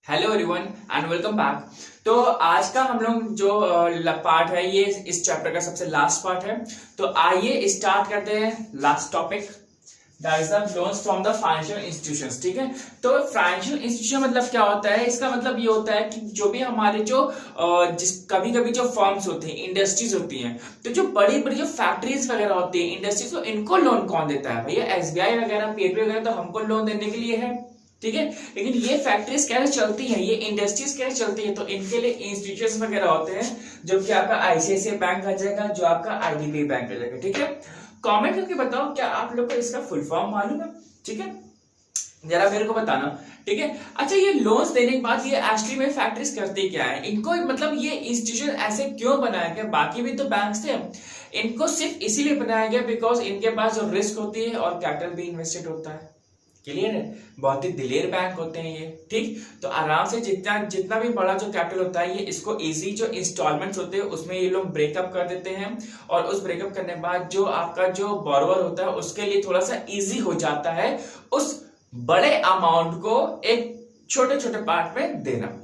Hello everyone and welcome back. तो आज का हम लोग जो पार्ट है ये इस चैप्टर का सबसे लास्ट पार्ट है। तो आइए स्टार्ट करते हैं last topic, that is the loans from the financial institutions. ठीक है, तो फाइनेंशियल इंस्टीट्यूशन मतलब क्या होता है? इसका मतलब ये होता है कि जो भी हमारे जो कभी कभी जो फर्म्स होती हैं, इंडस्ट्रीज होती हैं, तो जो बड़ी बड़ी जो फैक्ट्रीज वगैरह होती है, इंडस्ट्रीज, तो इनको लोन कौन देता है? भैया एसबीआई वगैरह, पीएसबी वगैरह तो हमको लोन देने के लिए है। ठीक है, लेकिन ये फैक्ट्रीज कैसे चलती हैं, ये इंडस्ट्रीज कैसे चलती है? तो इनके लिए इंस्टीट्यूशंस वगैरह होते हैं, जो कि आपका आईसीआईसीआई बैंक आ जाएगा, जो आपका आईडीबीआई बैंक आ जाएगा। ठीक है, कमेंट करके बताओ क्या आप लोग को इसका फुल फॉर्म मालूम है? ठीक है, जरा मेरे को बताना। ठीक है, अच्छा ये लोन्स देने के बाद ये एक्चुअली में फैक्ट्रीज करती क्या है? इनको मतलब ये इंस्टीट्यूशन ऐसे क्यों बनाया गया? बाकी भी तो बैंक्स थे, इनको सिर्फ इसीलिए बनाया गया बिकॉज इनके पास जो रिस्क होती है और कैपिटल भी इन्वेस्टेड होता है। क्लियर है? बहुत ही दिलेर बैंक होते हैं ये। ठीक, तो आराम से जितना भी बड़ा जो कैपिटल होता है, ये इसको इजी जो इंस्टॉलमेंट्स होते हैं उसमें ये लोग ब्रेकअप कर देते हैं, और उस ब्रेकअप करने के बाद जो आपका जो बोरोवर होता है उसके लिए थोड़ा सा इजी हो जाता है उस बड़े अमाउंट को एक छोटे छोटे पार्ट में देना।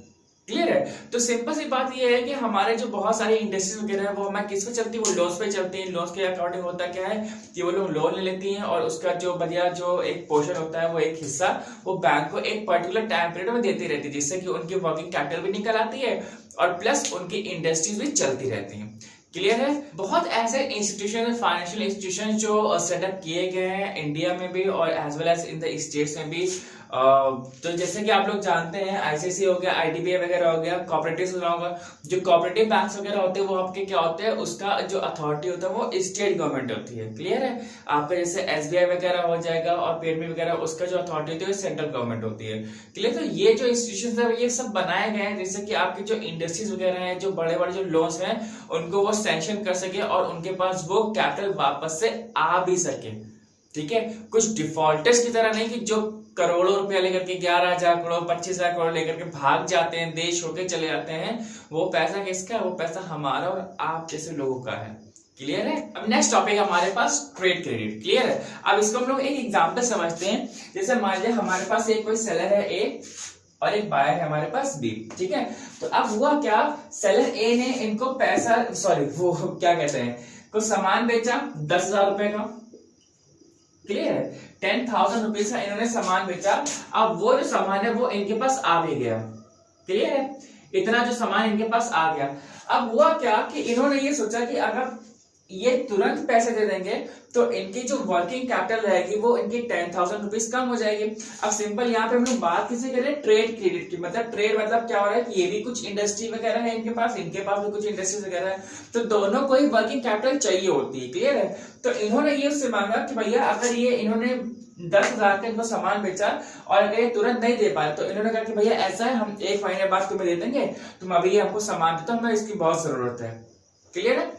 क्लियर है? तो सिंपल सी बात ये है कि हमारे जो बहुत सारी इंडस्ट्रीज वगैरह है वो हमारे किस पे चलती है? वो लोन्स पे चलती है। लोन्स के अकॉर्डिंग होता क्या है कि वो लोग लोन ले लेती हैं और उसका जो बढ़िया जो एक पोर्शन होता है, वो एक हिस्सा वो बैंक को एक पर्टिकुलर टाइम पीरियड में देती रहती है, जिससे कि उनकी वर्किंग कैपिटल भी निकल आती है और प्लस उनकी इंडस्ट्रीज भी चलती रहती हैं। क्लियर है? बहुत ऐसे इंस्टीट्यूशन, फाइनेंशियल इंस्टीट्यूशन जो सेटअप किए गए हैं इंडिया में भी और as well as in the states में भी। तो जैसे कि आप लोग जानते हैं, आईसीआईसीआई हो गया, आईडीबीआई वगैरह हो गया, कोऑपरेटिव्स होगा। जो कोऑपरेटिव बैंक्स वगैरह होते हैं वो आपके क्या होते हैं, उसका जो अथॉरिटी होता है वो स्टेट गवर्नमेंट होती है। क्लियर है? आपका जैसे एसबीआई वगैरह हो जाएगा और पीएनबी वगैरह, उसका जो अथॉरिटी होती है सेंट्रल गवर्नमेंट होती है। क्लियर? तो ये जो इंस्टीट्यूशन है ये सब बनाए गए हैं जिससे कि आपके जो इंडस्ट्रीज वगैरह हैं, जो बड़े बड़े जो लोन्स हैं, उनको वो सैंक्शन कर सके और उनके पास वो कैपिटल वापस से आ भी सके। ठीक है, कुछ डिफॉल्टर्स की तरह नहीं कि जो करोड़ों रुपया लेकर के 11,000 करोड़ 25,000 करोड़ लेकर के भाग जाते हैं, देश होके चले जाते हैं। वो पैसा किसका है? वो पैसा हमारा और आप जैसे लोगों का है। क्लियर है? अब नेक्स्ट टॉपिक हमारे पास ट्रेड क्रेडिट। क्लियर है? अब इसको हम लोग एक एग्जांपल समझते हैं। जैसे मान लीजिए हमारे पास एक कोई सेलर है ए और एक बायर है हमारे पास बी। ठीक है, तो अब हुआ क्या, सेलर ए ने इनको पैसा वो क्या कहते हैं, कुछ सामान बेचा 10,000 रुपए का। क्लियर है? 10,000 रुपीज का इन्होंने सामान बेचा। अब वो जो सामान है वो इनके पास आ भी गया। क्लियर है? इतना जो सामान इनके पास आ गया। अब हुआ क्या कि इन्होंने ये सोचा कि अगर ये तुरंत पैसे दे देंगे तो इनकी जो वर्किंग कैपिटल रहेगी वो इनकी 10,000 रुपीज कम हो जाएगी। अब सिंपल यहाँ पे हम लोग बात किसी करें, ट्रेड क्रेडिट की। मतलब ट्रेड मतलब क्या हो रहा है कि ये भी कुछ इंडस्ट्री वगैरह है इनके पास भी कुछ इंडस्ट्रीज वगैरह है, तो दोनों को ही वर्किंग कैपिटल चाहिए होती है। क्लियर है? तो इन्होंने ये उससे मांगा कि भैया अगर ये इन्होंने 10,000 का इनको सामान बेचा और अगर ये तुरंत नहीं दे पाए तो इन्होंने कहा कि भैया ऐसा है, हम 1 महीने बाद तुम्हें दे देंगे, तुम अभी हमको सामान दे दो, हमें इसकी बहुत जरूरत है। क्लियर है?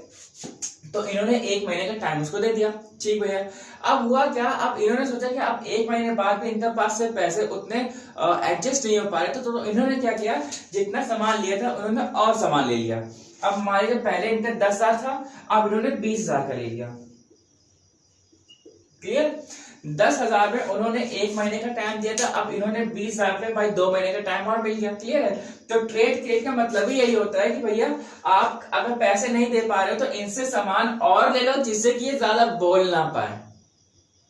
तो इन्होंने 1 महीने का टाइम उसको दे दिया। ठीक भैया, अब हुआ क्या, अब इन्होंने सोचा कि अब 1 महीने बाद भी इनके पास से पैसे उतने एडजस्ट नहीं हो पा रहे, तो इन्होंने क्या किया, जितना सामान लिया था उन्होंने और सामान ले लिया। अब हमारे जो पहले इनका 10,000 था, अब इन्होंने 20,000 का ले लिया। क्लियर? 10,000 में उन्होंने 1 महीने का टाइम दिया था, अब इन्होंने 20,000 पे भाई 2 महीने का टाइम और मिल गया। क्लियर है? तो ट्रेड क्रेडिट का मतलब ही यही होता है कि भैया आप अगर पैसे नहीं दे पा रहे हो तो इनसे सामान और ले लो, जिससे कि ये ज्यादा बोल ना पाए।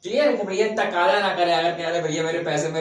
क्लियर है? कि भैया तकाला ना करे, अगर कह रहे भैया मेरे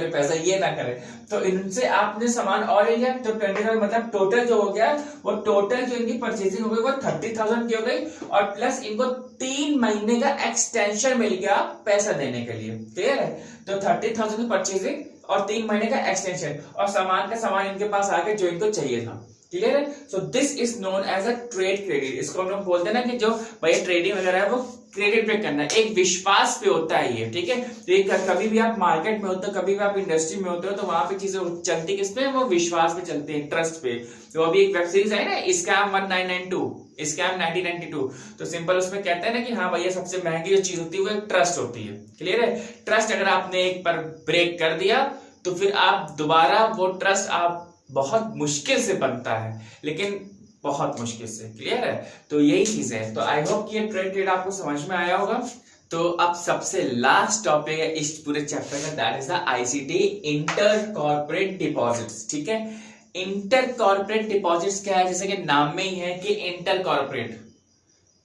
पैसे ये ना करे, तो इनसे आपने सामान और ले लिया। तो 20,000 मतलब टोटल जो हो गया, वो टोटल जो इनकी परचेजिंग हो गई वो 30,000 की हो गई, और प्लस इनको 3 महीने का एक्सटेंशन मिल गया पैसा देने के लिए। क्लियर है? तो 30,000 की परचेजिंग और 3 महीने का एक्सटेंशन, और सामान इनके पास आ गया जो इनको चाहिए था। क्लियर है? So this is known as a trade credit. इसको हम लोग बोलते हैं ना कि जो भाई ट्रेडिंग वगैरह है वो क्रेडिट पे करना है, एक विश्वास पे होता है ये। ठीक है? तो कभी भी आप मार्केट में होते हो, कभी भी आप इंडस्ट्री में होते हो, तो वहां पे चीजें चलती किस पे, वो विश्वास पे चलती है, ट्रस्ट पे। तो अभी एक वेब सीरीज है ना, स्कैम 1992, स्कैम 1992, तो सिंपल उसमें कहते हैं ना कि हाँ भैया सबसे महंगी जो चीज होती है वो एक ट्रस्ट होती है। क्लियर है? ट्रस्ट अगर आपने एक बार ब्रेक कर दिया तो फिर आप दोबारा वो ट्रस्ट आप बहुत मुश्किल से बनता है, लेकिन बहुत मुश्किल से। क्लियर है? तो यही चीज है। तो आई होप कि ये ट्रेड आपको समझ में आया होगा। तो अब सबसे लास्ट टॉपिक है इस पूरे चैप्टर का, that is the ICT, inter corporate deposits. ठीक है, इंटर कॉर्पोरेट डिपॉजिट्स क्या है, जैसे कि नाम में ही है कि इंटर कॉर्पोरेट,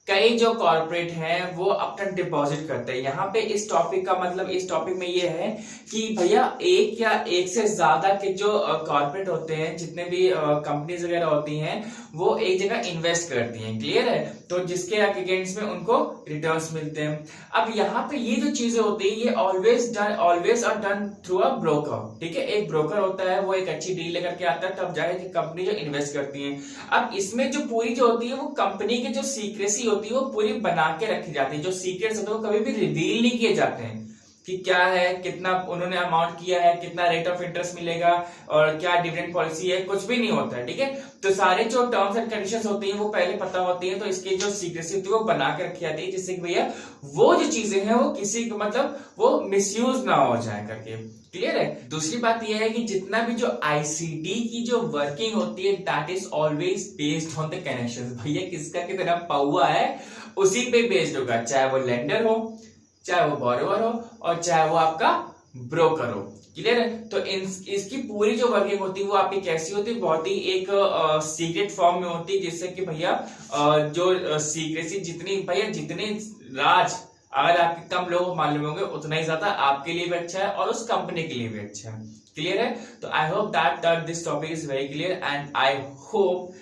कई जो कॉर्पोरेट हैं वो अपना डिपॉजिट करते हैं। यहाँ पे इस टॉपिक का मतलब, इस टॉपिक में ये है कि भैया एक या एक से ज्यादा के जो कॉर्पोरेट होते हैं, जितने भी कंपनीज वगैरह होती हैं, वो एक जगह इन्वेस्ट करती हैं। क्लियर है, तो जिसके अगेंस्ट में उनको रिटर्न्स मिलते हैं। अब यहाँ पे ये जो चीजें होती है ये always are done through a broker. ठीक है, एक ब्रोकर होता है, वो एक अच्छी डील लेकर के आता है, तब जाके कंपनी जो इन्वेस्ट करती है। अब इसमें जो पूरी जो होती है वो कंपनी की जो सीक्रेसी होती है वो पूरी बना के रखी जाती है। जो सीक्रेट्स होते हैं वो कभी भी रिवील नहीं किए जाते हैं कि क्या है, कितना उन्होंने अमाउंट किया है, कितना रेट ऑफ इंटरेस्ट मिलेगा और क्या डिविडेंड पॉलिसी है, कुछ भी नहीं होता है। ठीक है, तो सारे जो टर्म्स एंड कंडीशंस होती हैं वो पहले पता होती है, तो इसकी जो सीक्रेसी होती है वो बना के रखी जाती है, जिससे कि भैया वो जो चीजें हैं वो किसी को मतलब वो मिसयूज ना हो जाए करके। क्लियर है। दूसरी बात यह है कि जितना भी जो आईसीटी की जो वर्किंग होती है that is always based on the connections. भैया किसका कितना पाउआ है उसी पे बेस्ड होगा, चाहे वो लेंडर हो, चाहे वो बोरोवर हो और चाहे वो आपका ब्रोकर हो। क्लियर है, तो इसकी पूरी जो वर्किंग होती है वो आपकी कैसी होती है, बहुत ही एक सीक्रेट फॉर्म में होती है, जिससे कि भैया जो सीक्रेसी जितनी भैया जितने राज अगर आपके कम लोग मालूम होंगे उतना ही ज्यादा आपके लिए भी अच्छा है और उस कंपनी के लिए भी अच्छा है। क्लियर है, तो I hope that this topic is very clear and I hope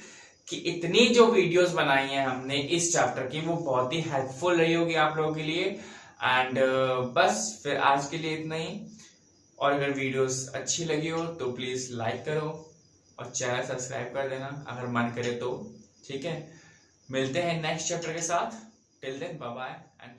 कि इतनी जो वीडियोस बनाई हैं हमने इस चैप्टर की वो बहुत ही हेल्पफुल रही होगी आप लोगों के लिए। एंड बस फिर आज के लिए इतना ही, और अगर वीडियोस अच्छी लगी हो तो प्लीज लाइक करो और चैनल सब्सक्राइब कर देना अगर मन करे तो। ठीक है, मिलते हैं नेक्स्ट चैप्टर के साथ। Till then bye bye and